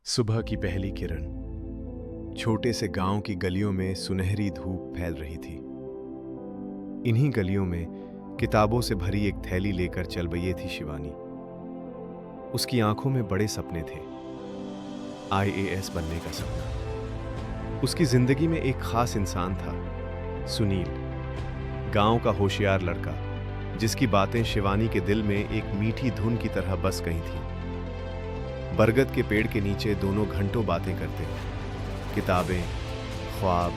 सुबह की पहली किरण छोटे से गांव की गलियों में सुनहरी धूप फैल रही थी। इन्हीं गलियों में किताबों से भरी एक थैली लेकर चल बही थी शिवानी। उसकी आंखों में बड़े सपने थे, आईएएस बनने का सपना। उसकी जिंदगी में एक खास इंसान था, सुनील, गांव का होशियार लड़का, जिसकी बातें शिवानी के दिल में एक मीठी धुन की तरह बस गई थीं। बरगद के पेड़ के नीचे दोनों घंटों बातें करते, किताबें, ख्वाब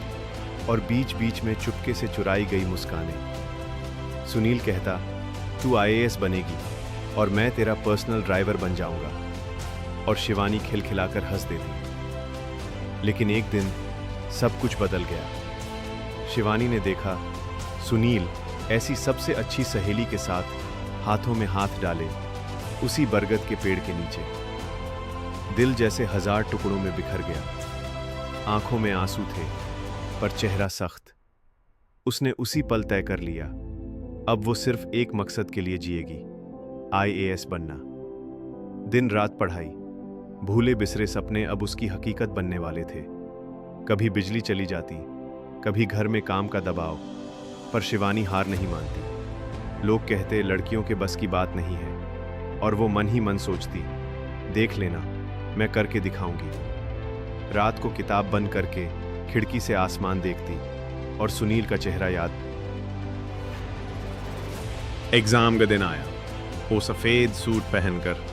और बीच बीच में चुपके से चुराई गई मुस्कानें। सुनील कहता, तू आईएएस बनेगी और मैं तेरा पर्सनल ड्राइवर बन जाऊंगा, और शिवानी खिलखिलाकर हंस देती। लेकिन एक दिन सब कुछ बदल गया। शिवानी ने देखा सुनील ऐसी सबसे अच्छी सहेली के साथ हाथों में हाथ डाले उसी बरगद के पेड़ के नीचे। दिल जैसे 1000 टुकड़ों में बिखर गया। आंखों में आंसू थे, पर चेहरा सख्त। उसने उसी पल तय कर लिया, अब वो सिर्फ एक मकसद के लिए जिएगी, आईएएस बनना। दिन रात पढ़ाई, भूले बिसरे सपने अब उसकी हकीकत बनने वाले थे। कभी बिजली चली जाती, कभी घर में काम का दबाव, पर शिवानी हार नहीं मानती। लोग कहते लड़कियों के बस की बात नहीं है, और वो मन ही मन सोचती, देख लेना, मैं करके दिखाऊंगी। रात को किताब बंद करके खिड़की से आसमान देखती और सुनील का चेहरा याद। एग्जाम का दिन आया। वो सफेद सूट पहनकर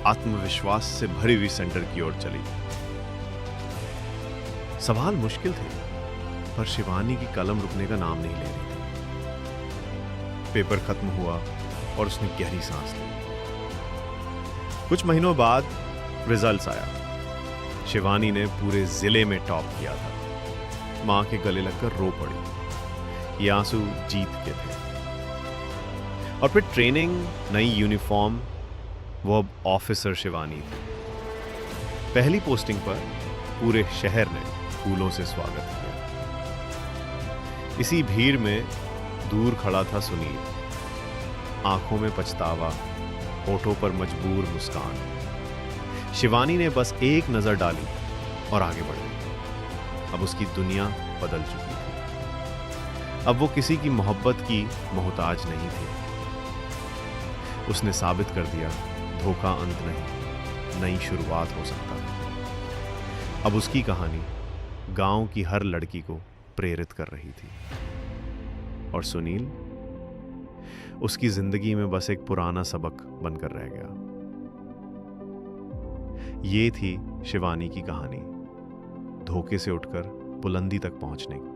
आत्मविश्वास से भरी हुई सेंटर की ओर चली। सवाल मुश्किल थे, पर शिवानी की कलम रुकने का नाम नहीं ले रही थी। पेपर खत्म हुआ और उसने गहरी सांस ली। कुछ महीनों बाद रिजल्ट्स आया। शिवानी ने पूरे जिले में टॉप किया था। मां के गले लगकर रो पड़ी। ये आंसू जीत के थे। और फिर ट्रेनिंग, नई यूनिफॉर्म, वो अब ऑफिसर शिवानी थी। पहली पोस्टिंग पर पूरे शहर ने फूलों से स्वागत किया। इसी भीड़ में दूर खड़ा था सुनील, आंखों में पछतावा, होठों पर मजबूर मुस्कान। शिवानी ने बस एक नजर डाली और आगे बढ़ गई। अब उसकी दुनिया बदल चुकी थी। अब वो किसी की मोहब्बत की मोहताज नहीं थी। उसने साबित कर दिया, धोखा अंत नहीं, नई शुरुआत हो सकता है। अब उसकी कहानी गांव की हर लड़की को प्रेरित कर रही थी। और सुनील उसकी जिंदगी में बस एक पुराना सबक बनकर रह गया। ये थी शिवानी की कहानी, धोखे से उठकर बुलंदी तक पहुंचने की।